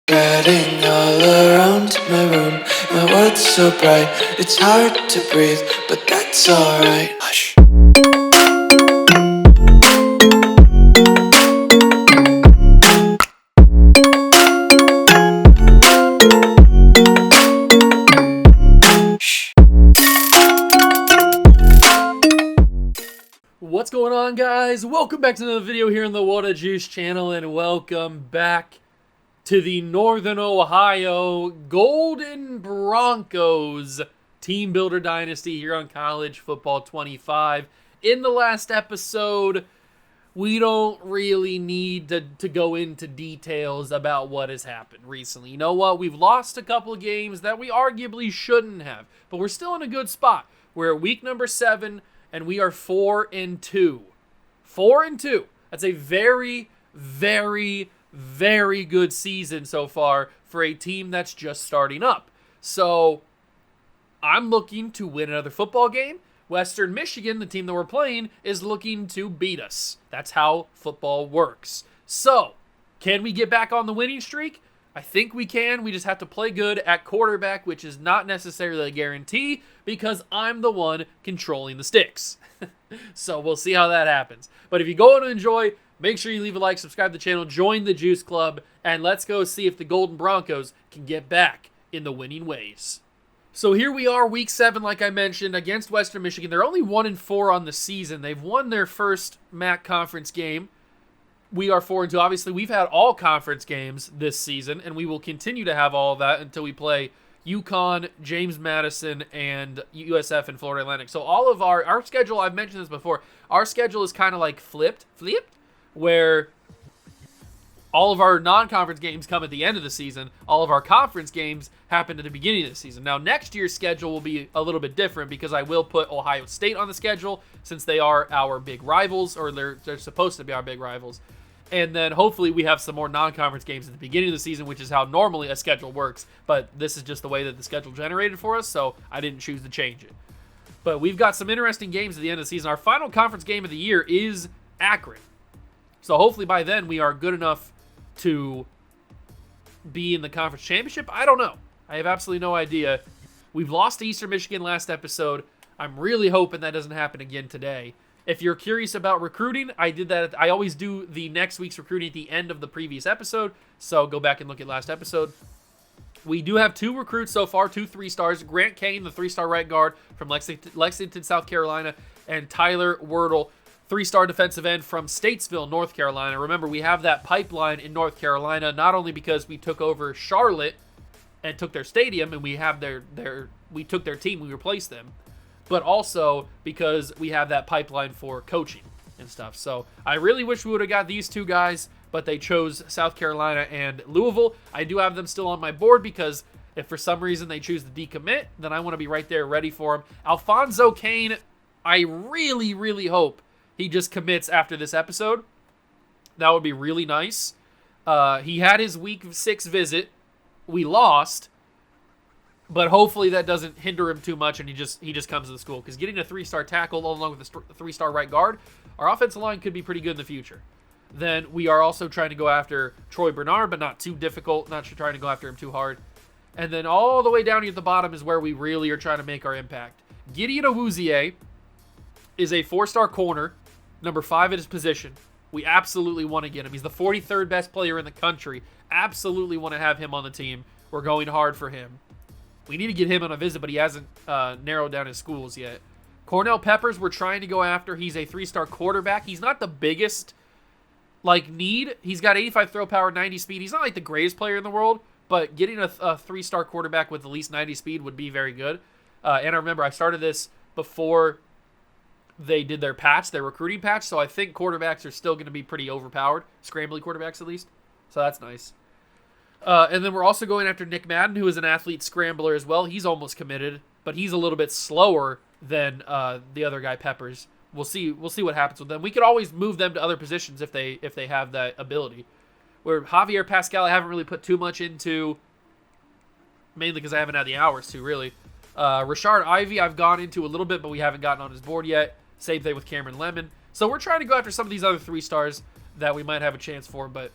Getting all around my room, my world's so bright, it's hard to breathe, but that's alright. Hush. What's going on, guys? Welcome back to another video here on the What a Juice channel, and welcome back to the Northern Ohio Golden Broncos Team Builder Dynasty here on College Football 25. In the last episode, we don't really need to go into details about what has happened recently. You know what? We've lost a couple of games that we arguably shouldn't have, but we're still in a good spot. We're at week number 7, and we are 4-2. 4-2. That's a very, very, very good season so far for a team that's just starting up. So I'm looking to win another football game. Western Michigan, the team that we're playing, is looking to beat us. That's how football works. So, can we get back on the winning streak? I think we can. We just have to play good at quarterback, which is not necessarily a guarantee because I'm the one controlling the sticks. So we'll see how that happens. But if you go and enjoy, make sure you leave a like, subscribe to the channel, join the Juice Club, and let's go see if the Golden Broncos can get back in the winning ways. So here we are, week 7, like I mentioned, against Western Michigan. They're only 1-4 on the season. They've won their first MAC conference game. We are 4-2. Obviously, we've had all conference games this season, and we will continue to have all of that until we play UConn, James Madison, and USF and Florida Atlantic. So all of our schedule, I've mentioned this before, our schedule is kind of like flipped, where all of our non-conference games come at the end of the season. All of our conference games happen at the beginning of the season. Now, next year's schedule will be a little bit different because I will put Ohio State on the schedule since they are our big rivals, or they're supposed to be our big rivals. And then hopefully we have some more non-conference games at the beginning of the season, which is how normally a schedule works. But this is just the way that the schedule generated for us, so I didn't choose to change it. But we've got some interesting games at the end of the season. Our final conference game of the year is Akron. So hopefully by then we are good enough to be in the conference championship. I don't know. I have absolutely no idea. We've lost to Eastern Michigan last episode. I'm really hoping that doesn't happen again today. If you're curious about recruiting, I did that. I always do the next week's recruiting at the end of the previous episode, so go back and look at last episode. We do have 2 recruits so far, 2 3-stars. Grant Kane, the 3-star right guard from Lexington, South Carolina, and Tyler Wordle, 3-star defensive end from Statesville, North Carolina. Remember, we have that pipeline in North Carolina, not only because we took over Charlotte and took their stadium, and we have we took their team, we replaced them, but also because we have that pipeline for coaching and stuff. So I really wish we would have got these 2 guys, but they chose South Carolina and Louisville. I do have them still on my board because if for some reason they choose to decommit, then I want to be right there ready for them. Alfonso Kane, I really, really hope he just commits after this episode. That would be really nice. He had his week 6 visit. We lost. But hopefully that doesn't hinder him too much and he just comes to the school. Because getting a 3-star tackle along with a 3-star right guard, our offensive line could be pretty good in the future. Then we are also trying to go after Troy Bernard, but not too difficult. Not trying to go after him too hard. And then all the way down here at the bottom is where we really are trying to make our impact. Gideon Awuzie is a 4-star corner, number 5 at his position. We absolutely want to get him. He's the 43rd best player in the country. Absolutely want to have him on the team. We're going hard for him. We need to get him on a visit, but he hasn't narrowed down his schools yet. Cornell Peppers, we're trying to go after. He's a 3-star quarterback. He's not the biggest need. He's got 85 throw power, 90 speed. He's not like the greatest player in the world, but getting a 3-star quarterback with at least 90 speed would be very good. And I remember I started this before they did their recruiting patch, so I think quarterbacks are still going to be pretty overpowered, scrambly quarterbacks at least. So that's nice. And then we're also going after Nick Madden, who is an athlete scrambler as well. He's almost committed, but he's a little bit slower than the other guy, Peppers. We'll see what happens with them. We could always move them to other positions if they have that ability. Where Javier Pascal, I haven't really put too much into, mainly because I haven't had the hours to, really. Rashard Ivy, I've gone into a little bit, but we haven't gotten on his board yet. Same thing with Cameron Lemon. So we're trying to go after some of these other 3-stars that we might have a chance for, but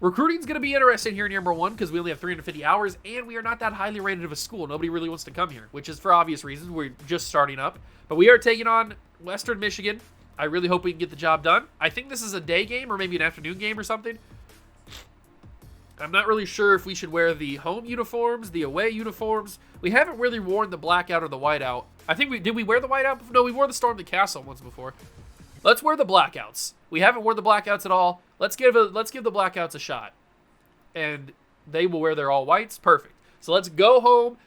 Recruiting's going to be interesting here in number 1 because we only have 350 hours, and we are not that highly rated of a school. Nobody really wants to come here, which is for obvious reasons. We're just starting up. But we are taking on Western Michigan. I really hope we can get the job done. I think this is a day game or maybe an afternoon game or something. I'm not really sure if we should wear the home uniforms, the away uniforms. We haven't really worn the blackout or the whiteout. I think did we wear the whiteout? No, we wore the Storm the Castle once before. Let's wear the blackouts. We haven't worn the blackouts at all. Let's give the blackouts a shot. And they will wear their all whites. Perfect. So let's go home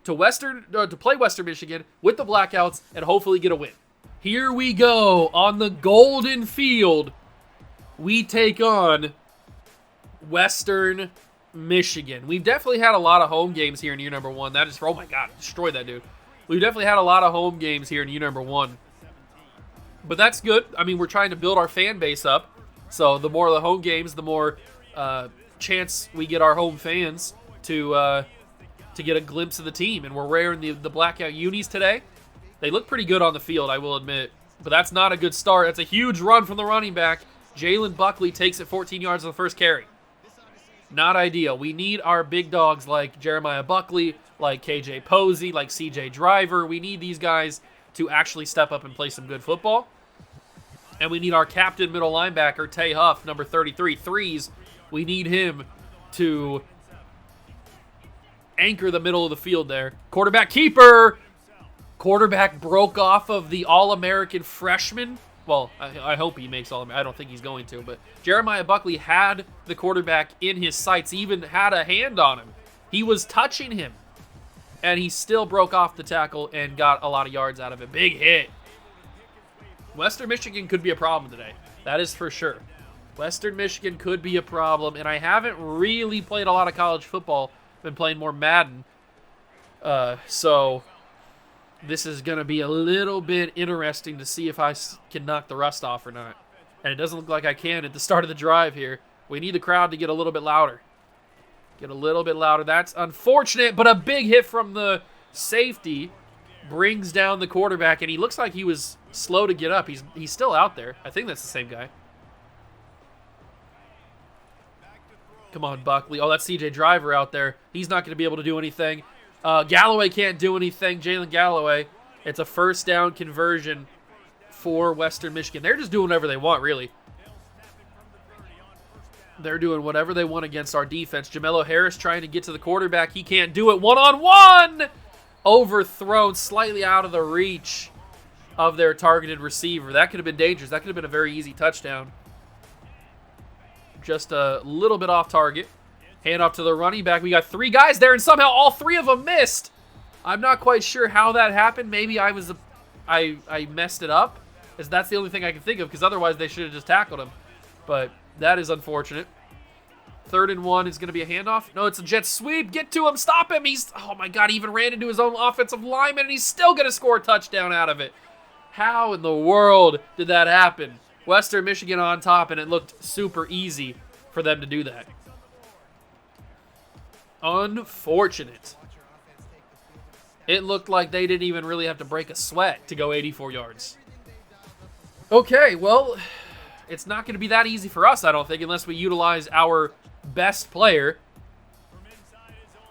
to play Western Michigan with the blackouts and hopefully get a win. Here we go on the golden field. We take on Western Michigan. We've definitely had a lot of home games here in year number 1. That is, oh my God, destroyed that dude. We've definitely had a lot of home games here in year number 1. But that's good. I mean, we're trying to build our fan base up. So the more the home games, the more chance we get our home fans to get a glimpse of the team. And we're wearing the blackout unis today. They look pretty good on the field, I will admit. But that's not a good start. That's a huge run from the running back. Jalen Buckley takes it 14 yards on the first carry. Not ideal. We need our big dogs like Jeremiah Buckley, like KJ Posey, like CJ Driver. We need these guys to actually step up and play some good football. And we need our captain middle linebacker, Tay Huff, number 33, threes. We need him to anchor the middle of the field there. Quarterback keeper. Quarterback broke off of the All-American freshman. Well, I hope he makes All-American. I don't think he's going to. But Jeremiah Buckley had the quarterback in his sights, even had a hand on him. He was touching him. And he still broke off the tackle and got a lot of yards out of it. Big hit. Western Michigan could be a problem today. That is for sure. Western Michigan could be a problem. And I haven't really played a lot of college football. I've been playing more Madden. So this is going to be a little bit interesting to see if I can knock the rust off or not. And it doesn't look like I can at the start of the drive here. We need the crowd to get a little bit louder. Get a little bit louder. That's unfortunate, but a big hit from the safety brings down the quarterback, and he looks like he was slow to get up. He's still out there. I think that's the same guy. Come on, Buckley. Oh, that's CJ Driver out there. He's not going to be able to do anything. Galloway can't do anything. Jalen Galloway. It's a first down conversion for Western Michigan. They're just doing whatever they want, really. They're doing whatever they want against our defense. Jamelo Harris trying to get to the quarterback. He can't do it. One-on-one! Overthrown, slightly out of the reach of their targeted receiver. That could have been dangerous. That could have been a very easy touchdown. Just a little bit off target. Hand off to the running back. We got 3 guys there, and somehow all 3 of them missed. I'm not quite sure how that happened. Maybe I messed it up, as that's the only thing I can think of, because otherwise they should have just tackled him. But that is unfortunate. 3rd and 1 is going to be a handoff. No, it's a jet sweep. Get to him. Stop him. Oh my God, he even ran into his own offensive lineman, and he's still going to score a touchdown out of it. How in the world did that happen? Western Michigan on top, and it looked super easy for them to do that. Unfortunate. It looked like they didn't even really have to break a sweat to go 84 yards. Okay, well, it's not going to be that easy for us, I don't think, unless we utilize our best player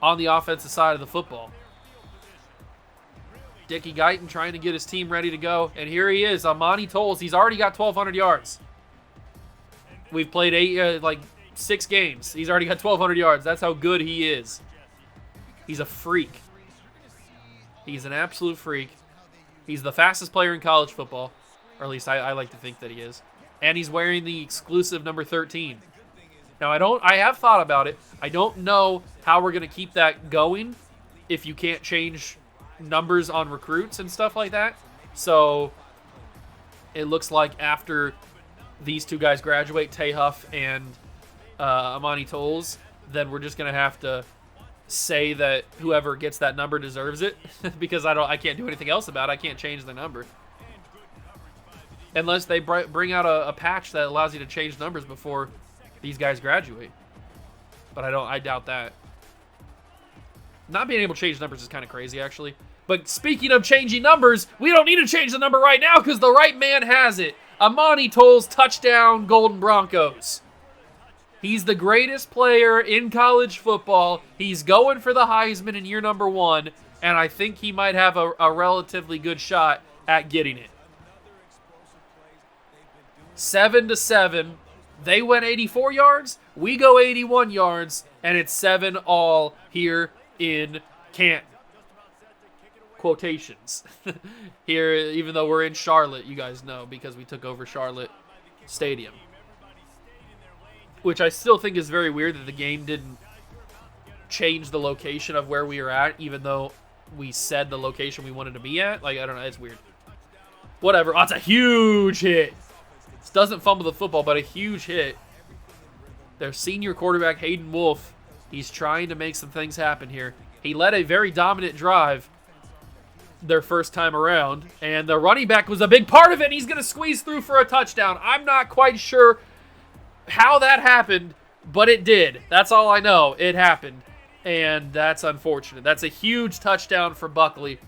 on the offensive side of the football. Dickie Guyton trying to get his team ready to go. And here he is, Amani Tolles. He's already got 1,200 yards. We've played 6 games. He's already got 1,200 yards. That's how good he is. He's a freak. He's an absolute freak. He's the fastest player in college football. Or at least I like to think that he is. And he's wearing the exclusive number 13. Now, I have thought about it. I don't know how we're going to keep that going if you can't change numbers on recruits and stuff like that. So it looks like after these 2 guys graduate, Tay Huff and Amani Tolles, then we're just going to have to say that whoever gets that number deserves it because I can't do anything else about it. I can't change the number. Unless they bring out a patch that allows you to change numbers before these guys graduate. But I doubt that. Not being able to change numbers is kind of crazy, actually. But speaking of changing numbers, we don't need to change the number right now because the right man has it. Amani Tolles, touchdown, Golden Broncos. He's the greatest player in college football. He's going for the Heisman in year number 1, and I think he might have a relatively good shot at getting it. 7-7. They went 84 yards. We go 81 yards, and it's 7-all here in Canton. Quotations. Here, even though we're in Charlotte, you guys know, because we took over Charlotte Stadium. Which I still think is very weird that the game didn't change the location of where we were at, even though we said the location we wanted to be at. Like, I don't know, it's weird. Whatever. Oh, it's a huge hit. This doesn't fumble the football, but a huge hit. Their senior quarterback, Hayden Wolf, he's trying to make some things happen here. He led a very dominant drive their first time around, and the running back was a big part of it, and he's going to squeeze through for a touchdown. I'm not quite sure how that happened, but it did. That's all I know. It happened, and that's unfortunate. That's a huge touchdown for Buckley.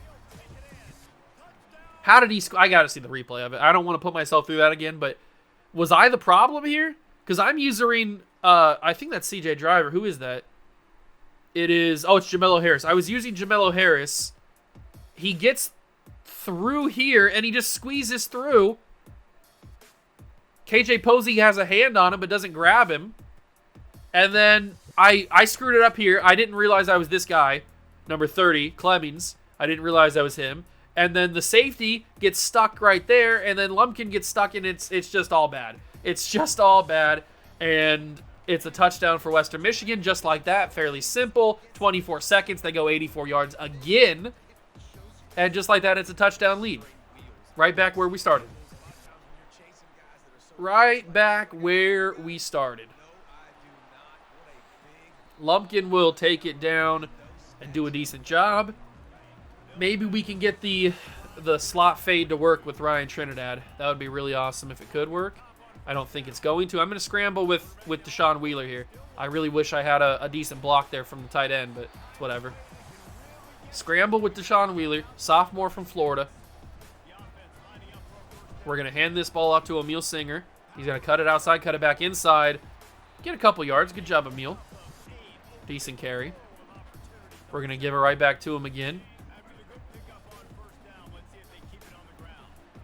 How did he I got to see the replay of it. I don't want to put myself through that again, but was I the problem here? Because I'm using, I think that's CJ Driver. Who is that? It is, oh, it's Jamello Harris. I was using Jamello Harris. He gets through here, and he just squeezes through. KJ Posey has a hand on him, but doesn't grab him. And then I screwed it up here. I didn't realize I was this guy, number 30, Clemmings. I didn't realize that was him. And then the safety gets stuck right there, and then Lumpkin gets stuck, and it's just all bad. It's just all bad, and it's a touchdown for Western Michigan, just like that. Fairly simple. 24 seconds. They go 84 yards again. And just like that, it's a touchdown lead. Right back where we started. Right back where we started. Lumpkin will take it down and do a decent job. Maybe we can get the slot fade to work with Ryan Trinidad. That would be really awesome if it could work. I don't think it's going to. I'm going to scramble with Deshaun Wheeler here. I really wish I had a decent block there from the tight end, but whatever. Scramble with Deshaun Wheeler, sophomore from Florida. We're going to hand this ball off to Emil Singer. He's going to cut it outside, cut it back inside. Get a couple yards. Good job, Emil. Decent carry. We're going to give it right back to him again.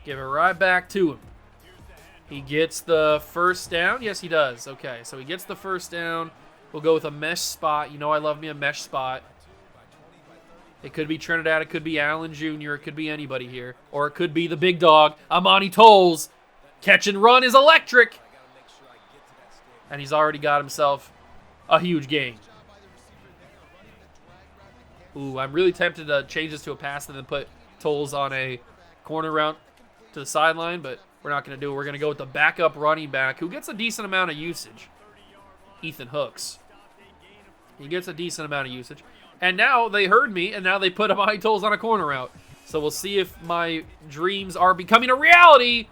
Give it right back to him. He gets the first down. Yes, he does. Okay, so he gets the first down. We'll go with a mesh spot. You know I love me a mesh spot. It could be Trinidad. It could be Allen Jr. It could be anybody here. Or it could be the big dog, Amani Tolles. Catch and run is electric. And he's already got himself a huge gain. Ooh, I'm really tempted to change this to a pass and then put Tolles on a corner route to the sideline, but we're not going to do it. We're going to go with the backup running back who gets a decent amount of usage. Ethan Hooks. He gets a decent amount of usage. And now they heard me, and now they put Amani Tolles on a corner route. So we'll see if my dreams are becoming a reality.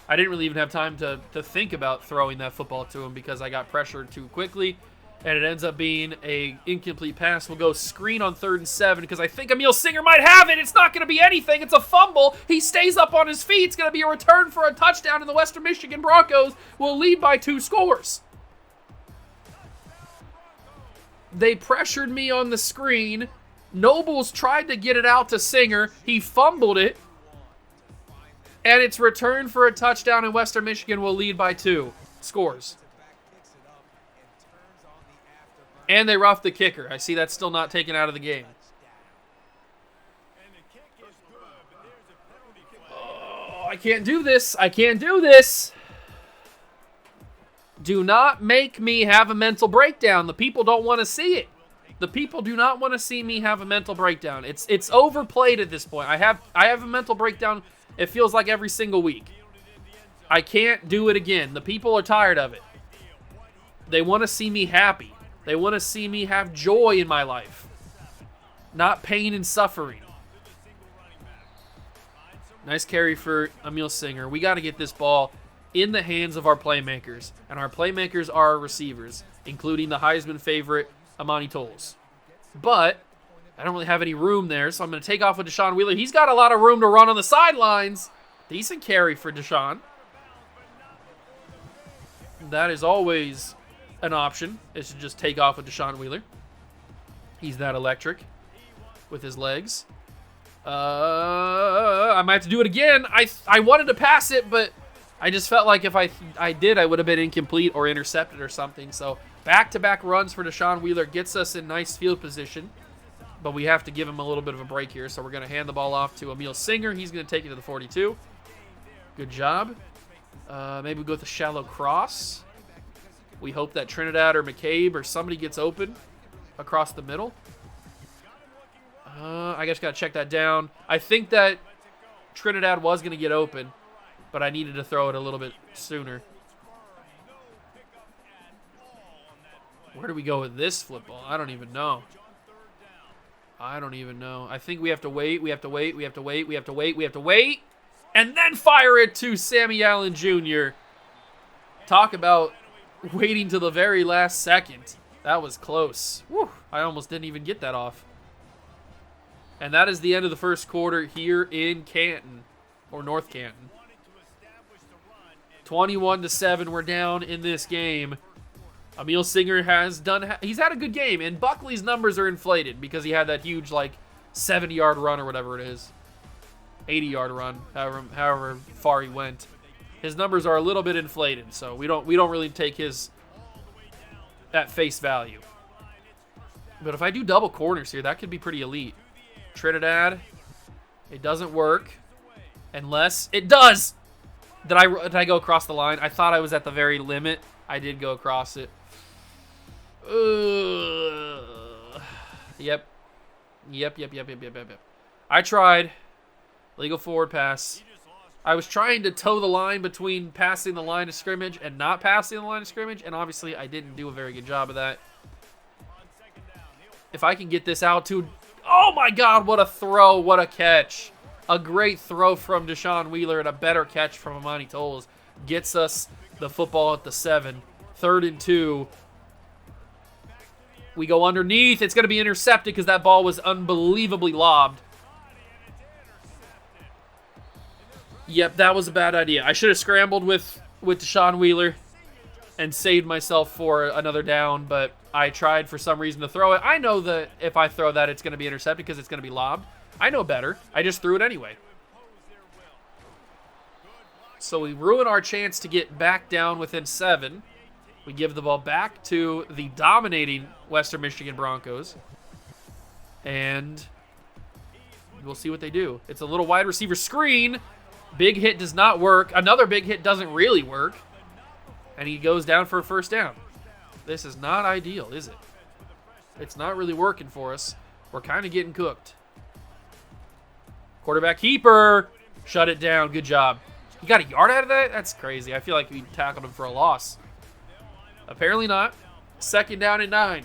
I didn't really even have time to think about throwing that football to him because I got pressured too quickly. And it ends up being an incomplete pass. We'll go screen on 3rd and 7 because I think Emil Singer might have it. It's not going to be anything. It's a fumble. He stays up on his feet. It's going to be a return for a touchdown, and the Western Michigan Broncos will lead by 2 scores. They pressured me on the screen. Nobles tried to get it out to Singer. He fumbled it. And it's returned for a touchdown, and Western Michigan will lead by 2 scores. And they roughed the kicker. I see that's still not taken out of the game. Oh, I can't do this. I can't do this. Do not make me have a mental breakdown. The people don't want to see it. The people do not want to see me have a mental breakdown. It's overplayed at this point. I have a mental breakdown, it feels like every single week. I can't do it again. The people are tired of it. They want to see me happy. They want to see me have joy in my life, not pain and suffering. Nice carry for Emil Singer. We got to get this ball in the hands of our playmakers, and our playmakers are our receivers, including the Heisman favorite, Amani Tolles. But I don't really have any room there, so I'm going to take off with Deshaun Wheeler. He's got a lot of room to run on the sidelines. Decent carry for Deshaun. That is always an option is to just take off with Deshaun Wheeler. He's that electric with his legs. I might have to do it again. I wanted to pass it, but I just felt like if I did, I would have been incomplete or intercepted or something. So back-to-back runs for Deshaun Wheeler gets us in nice field position, but we have to give him a little bit of a break here. So we're going to hand the ball off to Emil Singer. He's going to take it to the 42. Good job. Maybe we go with a shallow cross. We hope that Trinidad or McCabe or somebody gets open across the middle. I just got to check that down. I think that Trinidad was going to get open, but I needed to throw it a little bit sooner. Where do we go with this football? I don't even know. I think we have to wait. We have to wait. And then fire it to Sammy Allen Jr. Talk about waiting to the very last second. That was close. Whew, I almost didn't even get that off. And that is the end of the first quarter here in Canton, or North Canton. 21-7, we're down in this game. Emil Singer he's had a good game, and Buckley's numbers are inflated because he had that huge, like, 70-yard run or whatever it is. 80-yard run, however far he went. His numbers are a little bit inflated, so we don't really take his at face value. But if I do double corners here, that could be pretty elite. Trinidad, it doesn't work unless it does. Did I go across the line? I thought I was at the very limit. I did go across it. Yep. I tried. Legal forward pass. I was trying to toe the line between passing the line of scrimmage and not passing the line of scrimmage, and obviously I didn't do a very good job of that. If I can get this out to... Oh my God, what a throw, what a catch. A great throw from Deshaun Wheeler and a better catch from Amani Tolles gets us the football at the 7. 3rd and 2. We go underneath. It's going to be intercepted because that ball was unbelievably lobbed. Yep, that was a bad idea. I should have scrambled with Deshaun Wheeler and saved myself for another down, but I tried for some reason to throw it. I know that if I throw that, it's going to be intercepted because it's going to be lobbed. I know better. I just threw it anyway. So we ruin our chance to get back down within 7. We give the ball back to the dominating Western Michigan Broncos. And we'll see what they do. It's a little wide receiver screen. Big hit does not work. Another big hit doesn't really work. And he goes down for a first down. This is not ideal, is it? It's not really working for us. We're kind of getting cooked. Quarterback keeper. Shut it down. Good job. He got a yard out of that? That's crazy. I feel like we tackled him for a loss. Apparently not. 2nd down and 9.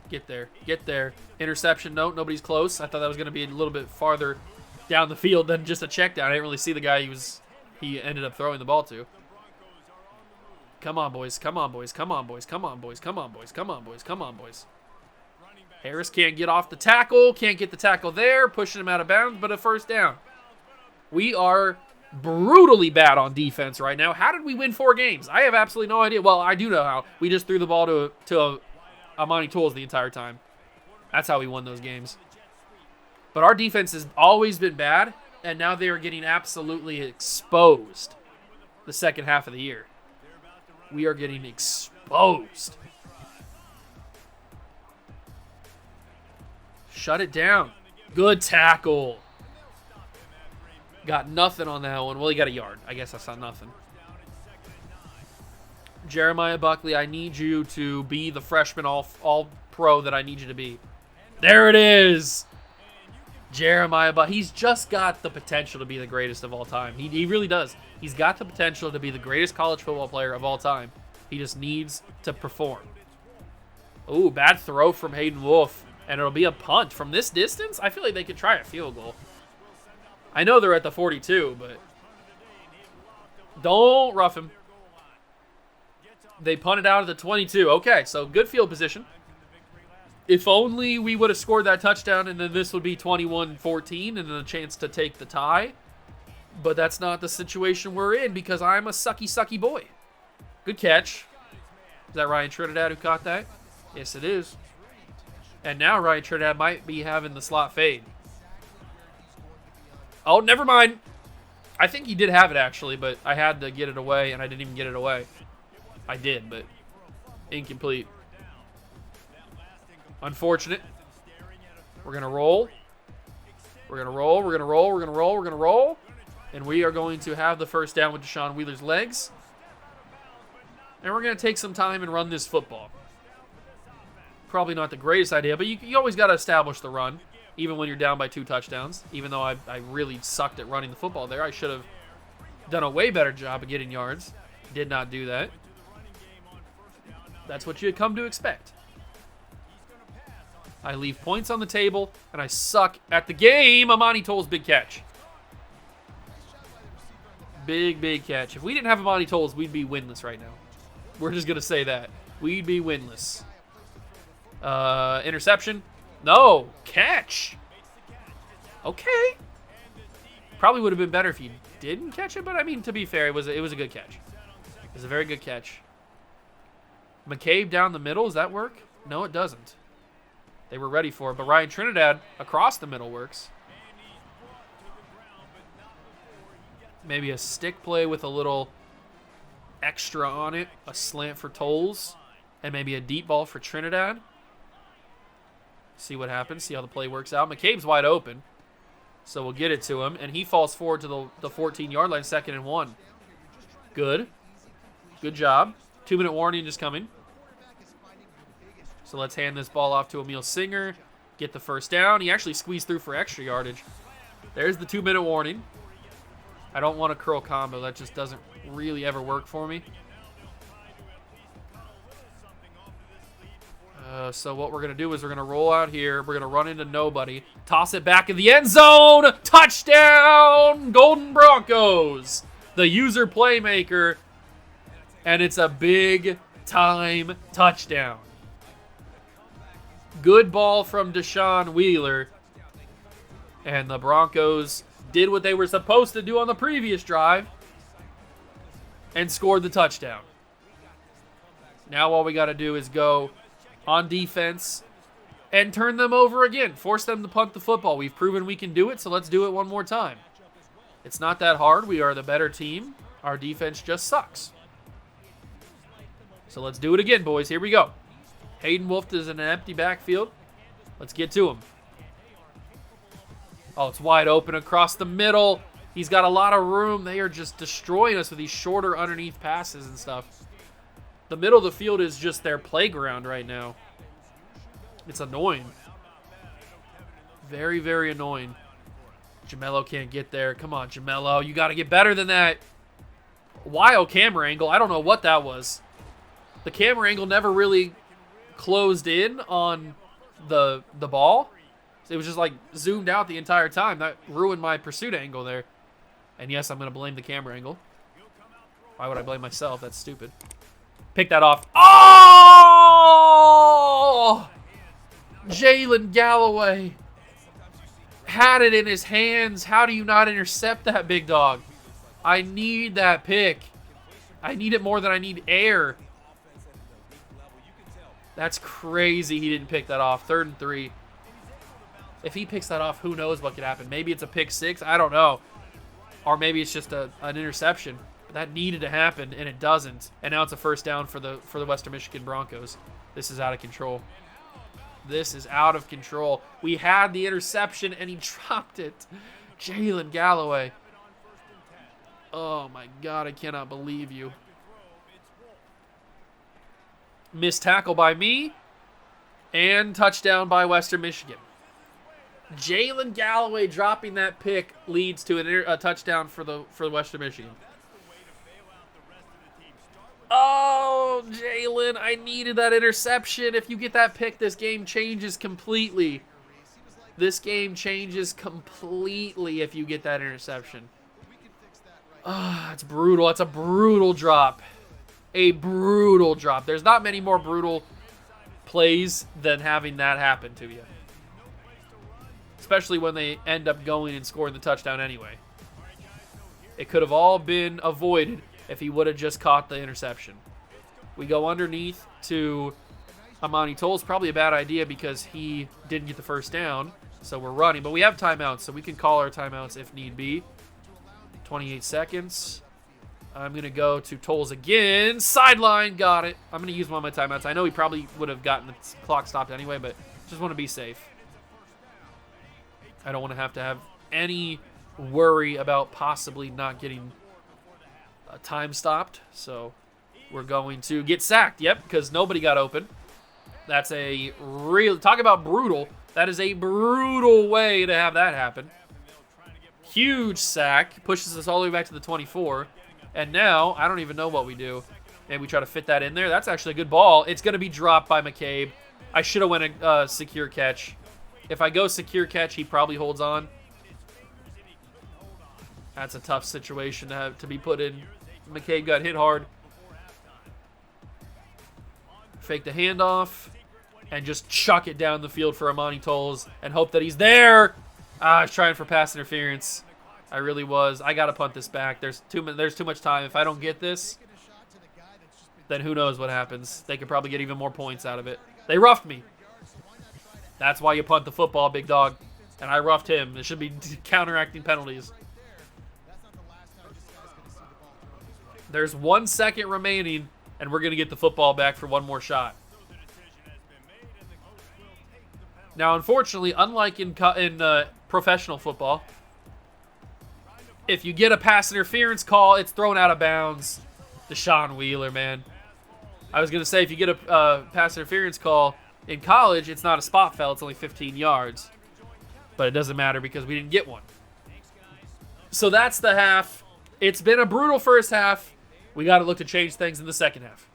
Get there. Get there. Interception. No, nobody's close. I thought that was going to be a little bit farther down the field than just a check down. I didn't really see the guy he ended up throwing the ball to. Come on, boys. Come on, boys. Come on, boys. Come on, boys. Come on, boys. Come on, boys. Come on, boys. Harris can't get off the tackle. Can't get the tackle there. Pushing him out of bounds, but a first down. We are brutally bad on defense right now. How did we win 4 games? I have absolutely no idea. Well, I do know how. We just threw the ball to Amani Tolles the entire time. That's how we won those games. But our defense has always been bad, and now they are getting absolutely exposed the second half of the year. We are getting exposed. Shut it down. Good tackle. Got nothing on that one. Well, he got a yard. I guess that's not nothing. Jeremiah Buckley, I need you to be the freshman all-pro that I need you to be. There it is. Jeremiah Buckley. He's just got the potential to be the greatest of all time. He really does. He's got the potential to be the greatest college football player of all time. He just needs to perform. Ooh, bad throw from Hayden Wolf. And it'll be a punt. From this distance, I feel like they could try a field goal. I know they're at the 42, but don't rough him. They punted out at the 22. Okay, so good field position. If only we would have scored that touchdown, and then this would be 21-14 and then a chance to take the tie. But that's not the situation we're in because I'm a sucky boy. Good catch. Is that Ryan Trinidad who caught that? Yes, it is. And now Ryan Trinidad might be having the slot fade. Oh, never mind. I think he did have it, actually, but I had to get it away, and I didn't even get it away. I did, but incomplete. Unfortunate. We're going to roll. We're going to roll. We're going to roll. We're going to roll. We're going to roll. And we are going to have the first down with Deshaun Wheeler's legs. And we're going to take some time and run this football. Probably not the greatest idea, but you always got to establish the run, even when you're down by 2 touchdowns. Even though I really sucked at running the football there. I should have done a way better job of getting yards. Did not do that. That's what you had come to expect. I leave points on the table, and I suck at the game. Amani Tolles' big catch. Big, big catch. If we didn't have Amani Tolles, we'd be winless right now. We're just going to say that. We'd be winless. Interception. No. Catch. Okay. Probably would have been better if you didn't catch it, but I mean, to be fair, it was a good catch. It was a very good catch. McCabe down the middle. Does that work? No, it doesn't. They were ready for it, but Ryan Trinidad across the middle works. Maybe a stick play with a little extra on it. A slant for Tolles. And maybe a deep ball for Trinidad. See what happens. See how the play works out. McCabe's wide open. So we'll get it to him. And he falls forward to the 14-yard line, 2nd and 1. Good. Good job. 2-minute warning is coming. So let's hand this ball off to Emil Singer. Get the first down. He actually squeezed through for extra yardage. There's the 2-minute warning. I don't want a curl combo. That just doesn't really ever work for me. So what we're going to do is we're going to roll out here. We're going to run into nobody. Toss it back in the end zone. Touchdown, Golden Broncos. The user playmaker. And it's a big-time touchdown. Good ball from Deshaun Wheeler. And the Broncos did what they were supposed to do on the previous drive and scored the touchdown. Now all we got to do is go on defense and turn them over again. Force them to punt the football. We've proven we can do it, so let's do it one more time. It's not that hard. We are the better team. Our defense just sucks. So let's do it again, boys. Here we go. Hayden Wolf is in an empty backfield. Let's get to him. Oh, it's wide open across the middle. He's got a lot of room. They are just destroying us with these shorter underneath passes and stuff. The middle of the field is just their playground right now. It's annoying. Very, very annoying. Jamello can't get there. Come on, Jamello. You got to get better than that. Wild camera angle. I don't know what that was. The camera angle never really closed in on the ball. It was just like zoomed out the entire time. That ruined my pursuit angle there. And yes, I'm going to blame the camera angle. Why would I blame myself? That's stupid. Pick that off. Oh! Jalen Galloway had it in his hands. How do you not intercept that, big dog? I need that pick. I need it more than I need air. That's crazy he didn't pick that off. 3rd and 3. If he picks that off, who knows what could happen. Maybe it's a pick 6. I don't know. Or maybe it's just an interception. But that needed to happen, and it doesn't. And now it's a first down for the Western Michigan Broncos. This is out of control. This is out of control. We had the interception, and he dropped it. Jalen Galloway. Oh, my God. I cannot believe you. Missed tackle by me. And touchdown by Western Michigan. Jalen Galloway dropping that pick leads to a touchdown for Western Michigan. Oh, Jalen, I needed that interception. If you get that pick, this game changes completely. This game changes completely if you get that interception. Ah, it's brutal. It's a brutal drop. A brutal drop. There's not many more brutal plays than having that happen to you. Especially when they end up going and scoring the touchdown anyway. It could have all been avoided if he would have just caught the interception. We go underneath to Amani Tolles. Probably a bad idea because he didn't get the first down. So we're running. But we have timeouts, so we can call our timeouts if need be. 28 seconds. I'm going to go to Tolles again. Sideline. Got it. I'm going to use one of my timeouts. I know he probably would have gotten the clock stopped anyway, but just want to be safe. I don't want to have any worry about possibly not getting time stopped. So we're going to get sacked. Yep, because nobody got open. That's a real... Talk about brutal. That is a brutal way to have that happen. Huge sack. Pushes us all the way back to the 24. And now, I don't even know what we do. Maybe we try to fit that in there. That's actually a good ball. It's going to be dropped by McCabe. I should have went a secure catch. If I go secure catch, he probably holds on. That's a tough situation to be put in. McCabe got hit hard. Fake the handoff. And just chuck it down the field for Amani Tolles. And hope that he's there. I was trying for pass interference. I really was. I got to punt this back. There's too much time. If I don't get this, then who knows what happens. They could probably get even more points out of it. They roughed me. That's why you punt the football, big dog. And I roughed him. It should be counteracting penalties. There's 1 second remaining, and we're going to get the football back for one more shot. Now, unfortunately, unlike in professional football, if you get a pass interference call, it's thrown out of bounds. Deshaun Wheeler, man. I was going to say, if you get a pass interference call in college, it's not a spot foul. It's only 15 yards. But it doesn't matter because we didn't get one. So that's the half. It's been a brutal first half. We got to look to change things in the second half.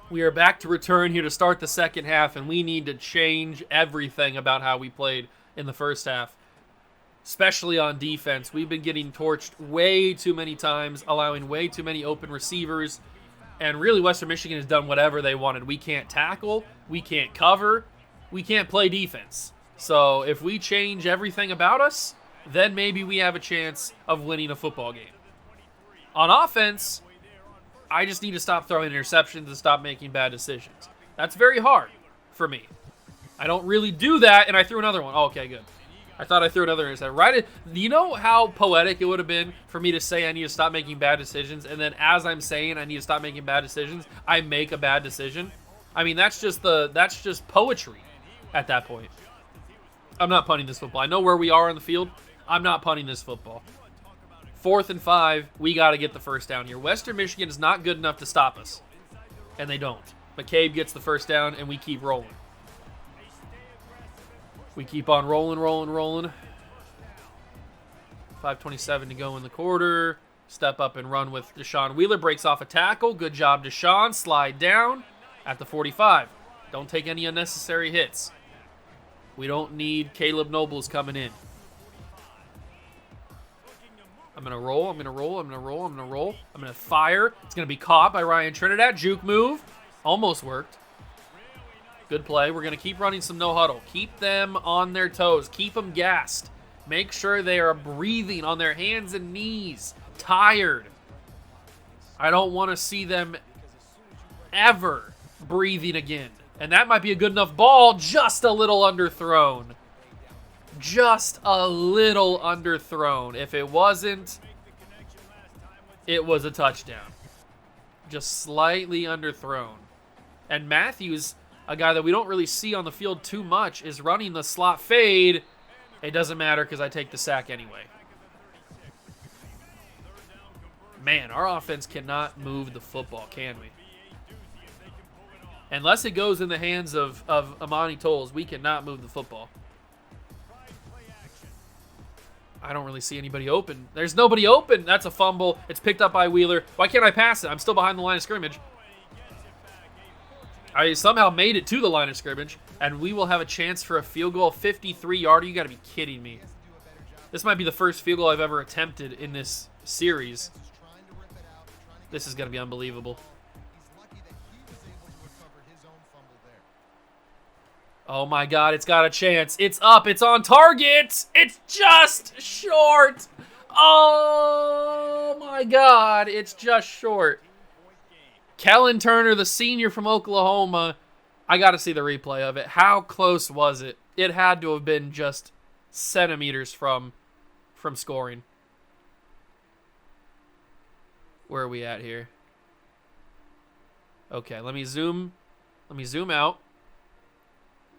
We are back to return here to start the second half, and we need to change everything about how we played in the first half. Especially on defense. We've been getting torched way too many times, allowing way too many open receivers. And really, Western Michigan has done whatever they wanted. We can't tackle. We can't cover. We can't play defense. So if we change everything about us, then maybe we have a chance of winning a football game. On offense, I just need to stop throwing interceptions and stop making bad decisions. That's very hard for me. I don't really do that, and I threw another one. Oh, okay, good. I thought I threw another interception. Do you know how poetic it would have been for me to say I need to stop making bad decisions, and then as I'm saying I need to stop making bad decisions, I make a bad decision? I mean, that's just poetry at that point. I'm not punting this football. I know where we are on the field. I'm not punting this football. 4th and 5, we got to get the first down here. Western Michigan is not good enough to stop us, and they don't. McCabe gets the first down, and we keep rolling. We keep on rolling. 5:27 to go in the quarter. Step up and run with Deshaun Wheeler. Breaks off a tackle. Good job, Deshaun. Slide down at the 45. Don't take any unnecessary hits. We don't need Caleb Nobles coming in. I'm going to roll. I'm going to fire. It's going to be caught by Ryan Trinidad. Juke move. Almost worked. Good play. We're going to keep running some no huddle. Keep them on their toes. Keep them gassed. Make sure they are breathing on their hands and knees. Tired. I don't want to see them ever breathing again. And that might be a good enough ball. Just a little underthrown. Just a little underthrown. If it wasn't, it was a touchdown. Just slightly underthrown. And Matthews, a guy that we don't really see on the field too much, is running the slot fade. It doesn't matter because I take the sack anyway. Man, our offense cannot move the football, can we? Unless it goes in the hands of Amani Tolles, we cannot move the football. I don't really see anybody open. There's nobody open. That's a fumble. It's picked up by Wheeler. Why can't I pass it? I'm still behind the line of scrimmage. I somehow made it to the line of scrimmage, and we will have a chance for a field goal. 53-yarder. You got to be kidding me. This might be the first field goal I've ever attempted in this series. This is going to be unbelievable. Oh my God, it's got a chance. It's up. It's on target. It's just short. Oh my God, it's just short. Kellen Turner, the senior from Oklahoma. I got to see the replay of it. How close was it? It had to have been just centimeters from scoring. Where are we at here? Okay, let me zoom out.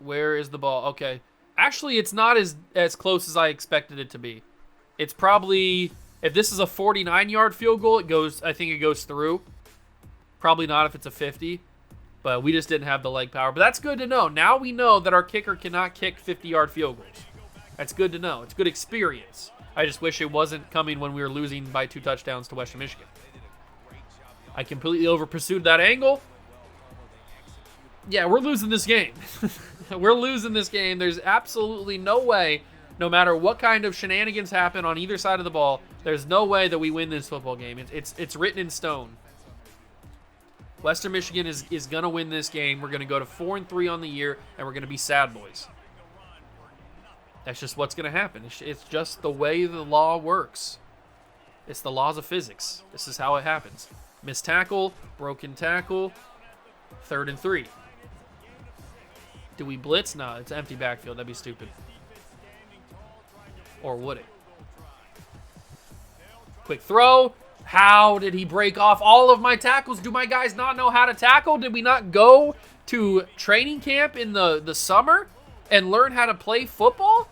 Where is the ball? Okay. Actually, it's not as close as I expected it to be. It's probably, if this is a 49-yard field goal, I think it goes through. Probably not if it's a 50. But we just didn't have the leg power. But that's good to know. Now we know that our kicker cannot kick 50-yard field goals. That's good to know. It's good experience. I just wish it wasn't coming when we were losing by 2 touchdowns to Western Michigan. I completely over-pursued that angle. Yeah, we're losing this game. We're losing this game. There's absolutely no way, no matter what kind of shenanigans happen on either side of the ball, there's no way that we win this football game. It's written in stone. Western Michigan is going to win this game. We're going to go to 4-3 on the year, and we're going to be sad boys. That's just what's going to happen. It's just the way the law works. It's the laws of physics. This is how it happens. Missed tackle, broken tackle, 3rd and 3. Do we blitz? No, it's empty backfield. That'd be stupid. Or would it? Quick throw. How did he break off all of my tackles? Do my guys not know how to tackle? Did we not go to training camp in the summer and learn how to play football?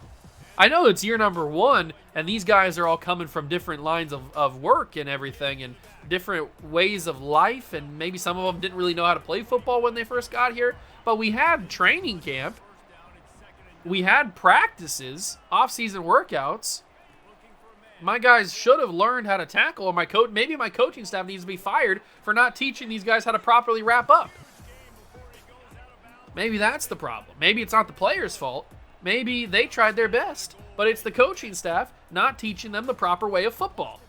I know it's year number 1, and these guys are all coming from different lines of work and everything and different ways of life, and maybe some of them didn't really know how to play football when they first got here. But we had training camp. We had practices, off-season workouts. My guys should have learned how to tackle. Or maybe my coaching staff needs to be fired for not teaching these guys how to properly wrap up. Maybe that's the problem. Maybe it's not the players' fault. Maybe they tried their best, but it's the coaching staff not teaching them the proper way of football.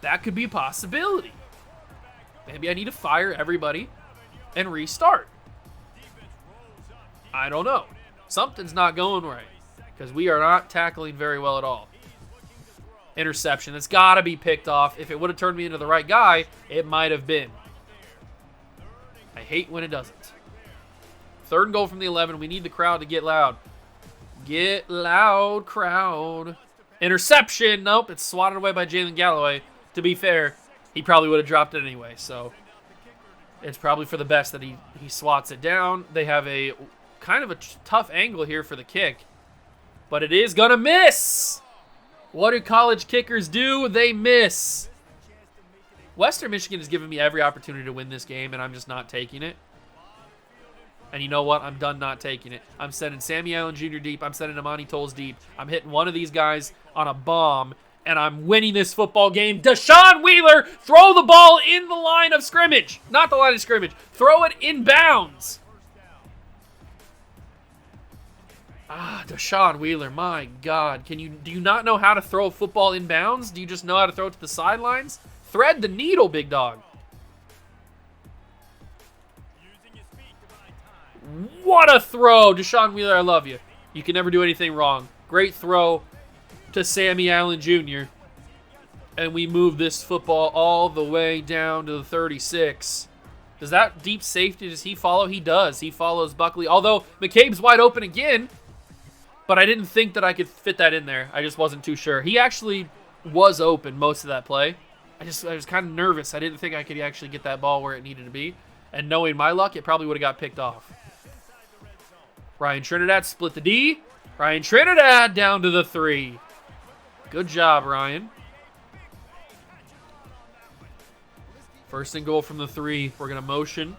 That could be a possibility. Maybe I need to fire everybody and restart. I don't know. Something's not going right because we are not tackling very well at all. Interception. It's got to be picked off. If it would have turned me into the right guy, it might have been. I hate when it doesn't. 3rd and goal from the 11. We need the crowd to get loud. Get loud, crowd. Interception. Nope, it's swatted away by Jalen Galloway. To be fair, he probably would have dropped it anyway, so it's probably for the best that he swats it down. They have a kind of a tough angle here for the kick, but it is going to miss. What do college kickers do? They miss. Western Michigan has given me every opportunity to win this game, and I'm just not taking it. And you know what? I'm done not taking it. I'm sending Sammy Allen Jr. deep. I'm sending Amani Tolles deep. I'm hitting one of these guys on a bomb, and I'm winning this football game. Deshaun Wheeler, throw the ball in the line of scrimmage. Not the line of scrimmage. Throw it in bounds. Deshaun Wheeler, my God. Do you not know how to throw a football in bounds? Do you just know how to throw it to the sidelines? Thread the needle, big dog. What a throw. Deshaun Wheeler, I love you. You can never do anything wrong. Great throw to Sammy Allen Jr. And we move this football all the way down to the 36. Does that deep safety, does he follow? He does. He follows Buckley. Although McCabe's wide open again. But I didn't think that I could fit that in there. I just wasn't too sure. He actually was open most of that play. I was kind of nervous. I didn't think I could actually get that ball where it needed to be. And knowing my luck, it probably would have got picked off. Ryan Trinidad split the D. Ryan Trinidad down to the 3. Good job, Ryan. 1st and goal from the 3. We're going to motion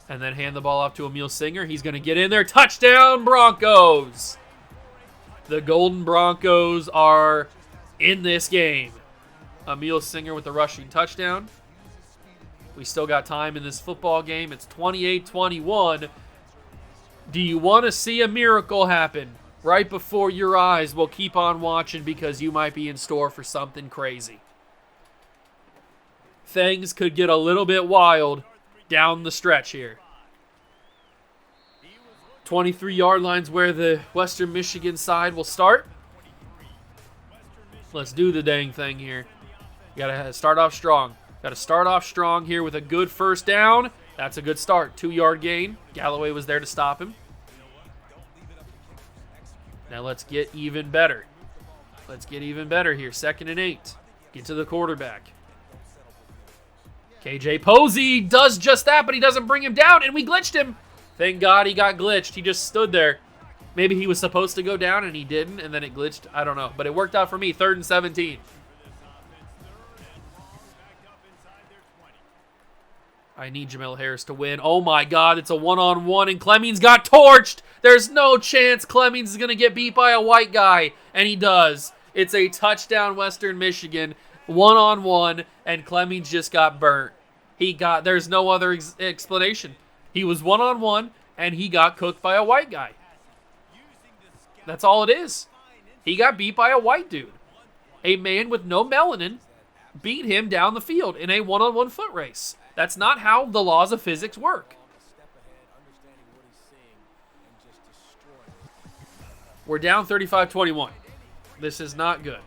and then hand the ball off to Emil Singer. He's going to get in there. Touchdown, Broncos. The Golden Broncos are in this game. Emil Singer with the rushing touchdown. We still got time in this football game. It's 28-21. Do you want to see a miracle happen right before your eyes? Well, keep on watching because you might be in store for something crazy. Things could get a little bit wild down the stretch here. 23-yard line's where the Western Michigan side will start. Let's do the dang thing here. You got to start off strong. Got to start off strong here with a good first down. That's a good start. 2-yard gain. Galloway was there to stop him. Now let's get even better. Let's get even better here. 2nd and 8. Get to the quarterback. KJ Posey does just that, but he doesn't bring him down, and we glitched him. Thank God he got glitched. He just stood there. Maybe he was supposed to go down, and he didn't, and then it glitched. I don't know, but it worked out for me. 3rd and 17. I need Jamel Harris to win. Oh, my God. It's a one-on-one, and Clemmings got torched. There's no chance Clemmings is going to get beat by a white guy, and he does. It's a touchdown, Western Michigan, one-on-one, and Clemmings just got burnt. There's no other explanation. He was one-on-one, and he got cooked by a white guy. That's all it is. He got beat by a white dude. A man with no melanin beat him down the field in a one-on-one foot race. That's not how the laws of physics work. We're down 35-21. This is not good.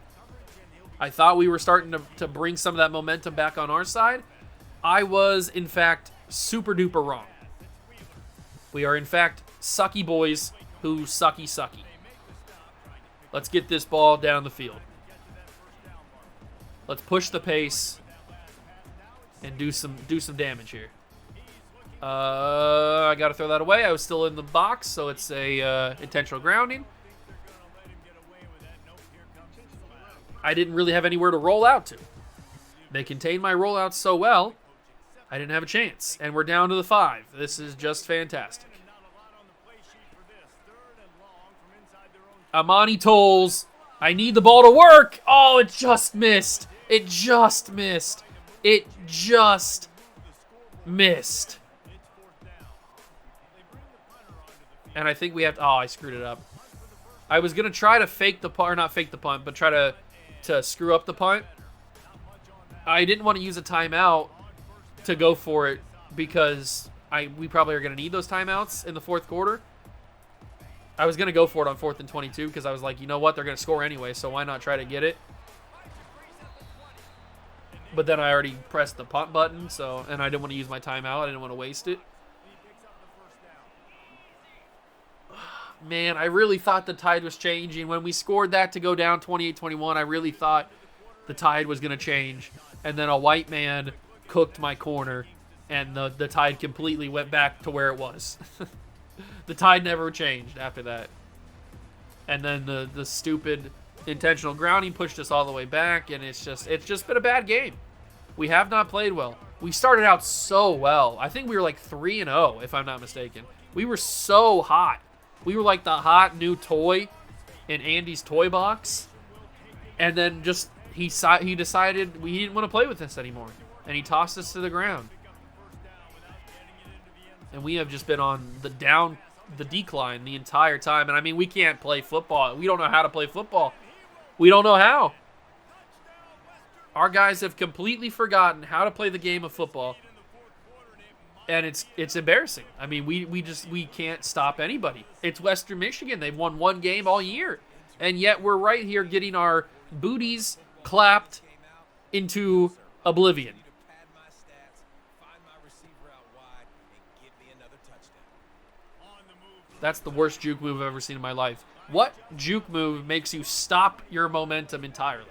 I thought we were starting to bring some of that momentum back on our side. I was, in fact, super duper wrong. We are, in fact, sucky boys who sucky. Let's get this ball down the field. Let's push the pace and do some damage here. I got to throw that away. I was still in the box, so it's a intentional grounding. I didn't really have anywhere to roll out to. They contained my rollouts so well, I didn't have a chance. And we're down to the 5. This is just fantastic. Amani Tolles. I need the ball to work. Oh, it just missed. It just missed. It just missed. And I think we have to... Oh, I screwed it up. I was going to try to fake the punt, or not fake the punt, but try to screw up the punt. I didn't want to use a timeout to go for it because we probably are going to need those timeouts in the 4th quarter. I was going to go for it on 4th and 22 because I was like, you know what? They're going to score anyway, so why not try to get it? But then I already pressed the punt button, and I didn't want to use my timeout. I didn't want to waste it. Man, I really thought the tide was changing. When we scored that to go down 28-21, I really thought the tide was going to change. And then a white man cooked my corner, and the tide completely went back to where it was. The tide never changed after that. And then the stupid intentional grounding pushed us all the way back, and it's just been a bad game. We have not played well. We started out so well. I think we were like 3-0, if I'm not mistaken. We were so hot. We were like the hot new toy in Andy's toy box. And then just he decided he didn't want to play with us anymore. And he tossed us to the ground. And we have just been on the decline the entire time. And I mean, we can't play football. We don't know how to play football. We don't know how. Our guys have completely forgotten how to play the game of football. And it's embarrassing. I mean, we can't stop anybody. It's Western Michigan. They've won one game all year. And yet we're right here getting our booties clapped into oblivion. That's the worst juke move I've ever seen in my life. What juke move makes you stop your momentum entirely?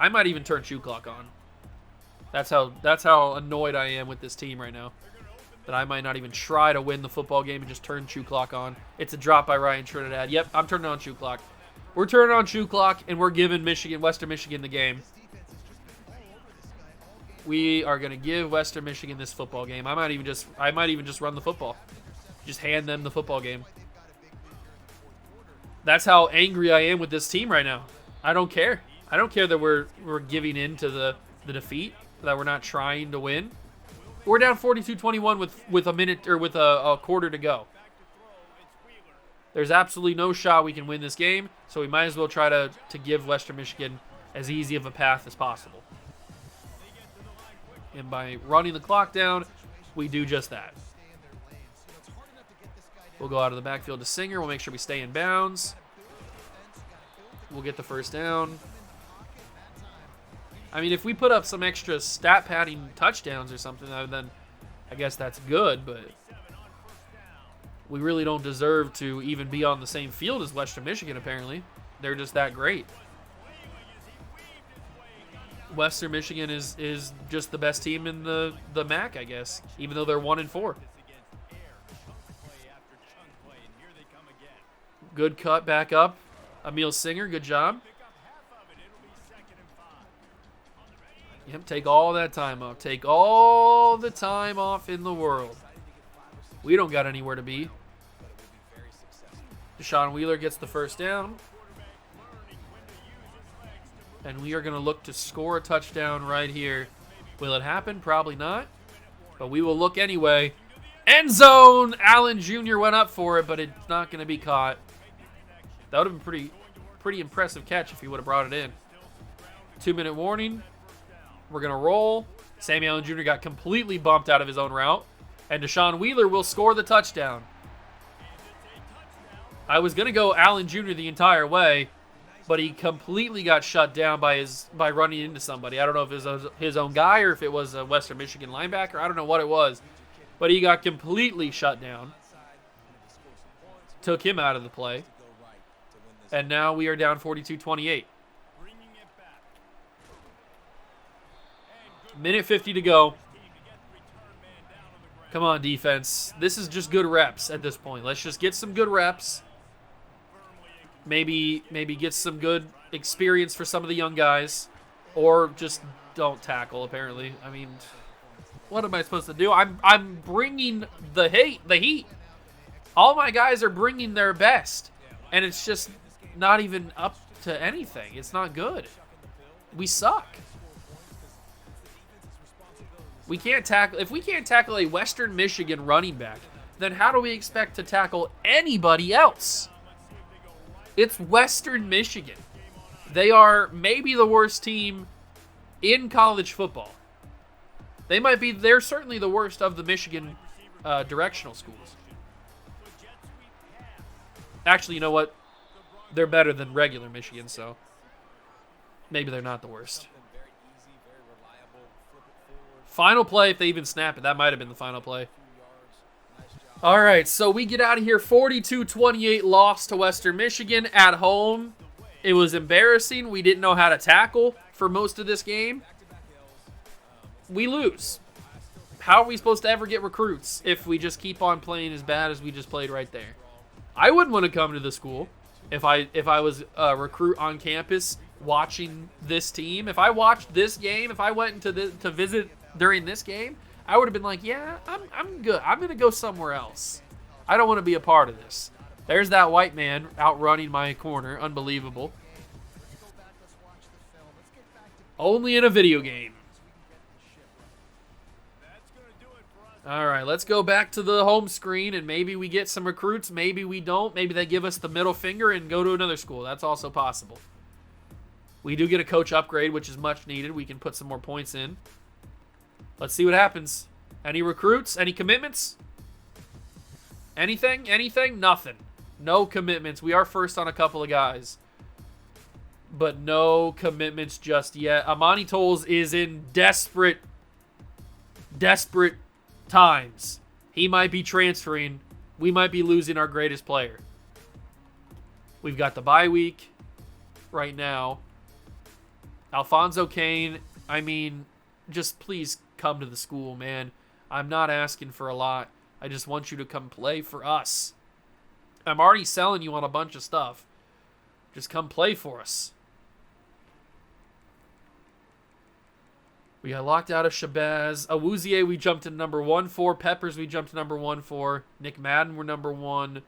I might even turn shoe clock on. That's how annoyed I am with this team right now. That I might not even try to win the football game and just turn shoe clock on. It's a drop by Ryan Trinidad. Yep, I'm turning on shoe clock. We're turning on shoe clock, and we're giving Western Michigan the game. We are going to give Western Michigan this football game. I might even just run the football. Just hand them the football game. That's how angry I am with this team right now. I don't care. I don't care that we're giving in to the defeat, that we're not trying to win. We're down 42-21 with a minute or with a quarter to go. There's absolutely no shot we can win this game, so we might as well try to give Western Michigan as easy of a path as possible. And by running the clock down, we do just that. We'll go out of the backfield to Singer. We'll make sure we stay in bounds. We'll get the first down. I mean, if we put up some extra stat padding touchdowns or something, then I guess that's good, but we really don't deserve to even be on the same field as Western Michigan, apparently. They're just that great. Western Michigan is just the best team in the MAC, I guess, even though they're 1-4. Good cut back up. Emil Singer, good job. Yep, take all that time off. Take all the time off in the world. We don't got anywhere to be. Deshaun Wheeler gets the first down. And we are going to look to score a touchdown right here. Will it happen? Probably not. But we will look anyway. End zone! Allen Jr. went up for it, but it's not going to be caught. That would have been pretty impressive catch if he would have brought it in. 2-minute warning. We're going to roll. Sammy Allen Jr. got completely bumped out of his own route. And Deshaun Wheeler will score the touchdown. I was going to go Allen Jr. the entire way, but he completely got shut down by running into somebody. I don't know if it was his own guy or if it was a Western Michigan linebacker. I don't know what it was. But he got completely shut down. Took him out of the play. And now we are down 42-28. Minute 50 to go. Come on, defense. This is just good reps at this point. Let's just get some good reps. Maybe get some good experience for some of the young guys. Or just don't tackle, apparently. I mean, what am I supposed to do? I'm bringing the heat. All my guys are bringing their best. And it's just not even up to anything. It's not good. We suck. We can't tackle. If we can't tackle a Western Michigan running back, then how do we expect to tackle anybody else? It's Western Michigan. They are maybe the worst team in college football. They're certainly the worst of the Michigan directional schools. Actually, you know what? They're better than regular Michigan, so maybe they're not the worst. Final play, if they even snap it. That might have been the final play. All right, so we get out of here. 42-28 loss to Western Michigan at home. It was embarrassing. We didn't know how to tackle for most of this game. We lose. How are we supposed to ever get recruits if we just keep on playing as bad as we just played right there? I wouldn't want to come to the school if I was a recruit on campus watching this team. If I watched this game, if I went to visit during this game, I would have been like, yeah, I'm good. I'm going to go somewhere else. I don't want to be a part of this. There's that white man outrunning my corner. Unbelievable. Only in a video game. All right, let's go back to the home screen, and maybe we get some recruits. Maybe we don't. Maybe they give us the middle finger and go to another school. That's also possible. We do get a coach upgrade, which is much needed. We can put some more points in. Let's see what happens. Any recruits? Any commitments? Anything? Anything? Nothing. No commitments. We are first on a couple of guys. But no commitments just yet. Amani Tolles is in desperate times. He might be transferring. We might be losing our greatest player. We've got the bye week right now. Alfonso Kane, I mean, just please come to the school, man. I'm not asking for a lot. I just want you to come play for us. I'm already selling you on a bunch of stuff. Just come play for us. We got locked out of Shabazz. Awuzie, we jumped to number 1 for. Peppers, we jumped to number 1 for. Nick Madden, we're number 1.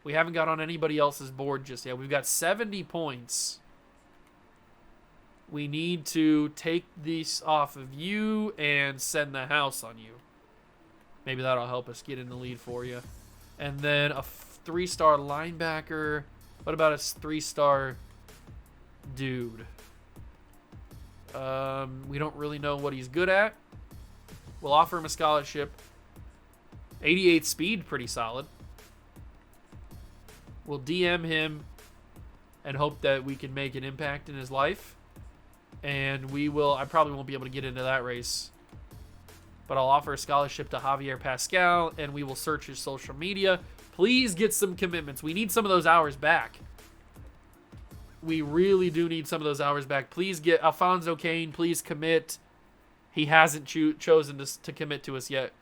We haven't got on anybody else's board just yet. We've got 70 points. We need to take this off of you and send the house on you. Maybe that'll help us get in the lead for you. And then a 3-star linebacker. What about a 3-star dude? We don't really know what he's good at. We'll offer him a scholarship. 88 speed, pretty solid. We'll DM him and hope that we can make an impact in his life. And I probably won't be able to get into that race. But I'll offer a scholarship to Javier Pascal, and we will search his social media. Please get some commitments. We need some of those hours back. We really do need some of those hours back. Please get Alfonso Kane. Please commit. He hasn't chosen to commit to us yet.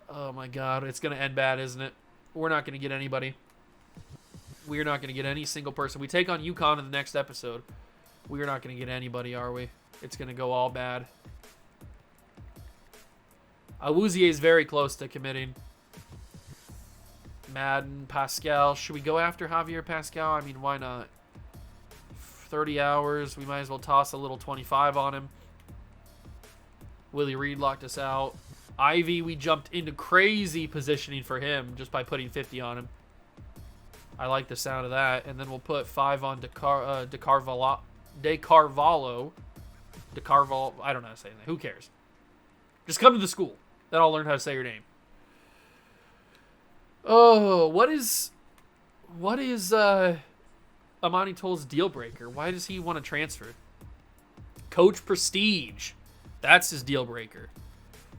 Oh, my God. It's going to end bad, isn't it? We're not going to get anybody. We're not going to get any single person. We take on UConn in the next episode. We're not going to get anybody, are we? It's going to go all bad. Awuzie is very close to committing. Madden, Pascal. Should we go after Javier Pascal? I mean, why not? 30 hours. We might as well toss a little 25 on him. Willie Reed locked us out. Ivy, we jumped into crazy positioning for him just by putting 50 on him. I like the sound of that. And then we'll put 5 on DeCarvalho. I don't know how to say that. Who cares? Just come to the school. Then I'll learn how to say your name. Oh, what is Amani Toll's deal breaker? Why does he want to transfer? Coach prestige. That's his deal breaker.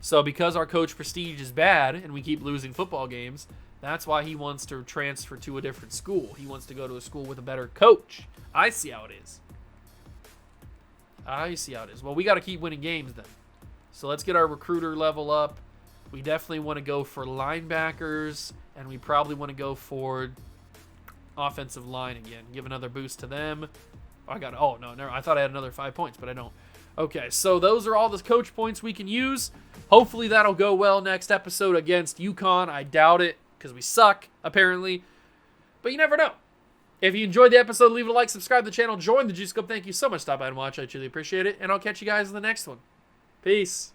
So because our coach prestige is bad and we keep losing football games, that's why he wants to transfer to a different school. He wants to go to a school with a better coach. I see how it is. Well, we got to keep winning games then. So let's get our recruiter level up. We definitely want to go for linebackers, and we probably want to go for offensive line again. Give another boost to them. I thought I had another 5 points, but I don't. Okay, so those are all the coach points we can use. Hopefully that'll go well next episode against UConn. I doubt it, because we suck, apparently. But you never know. If you enjoyed the episode, leave it a like, subscribe to the channel, join the Juice Club. Thank you so much for stopping by and watch. I truly appreciate it, and I'll catch you guys in the next one. Peace.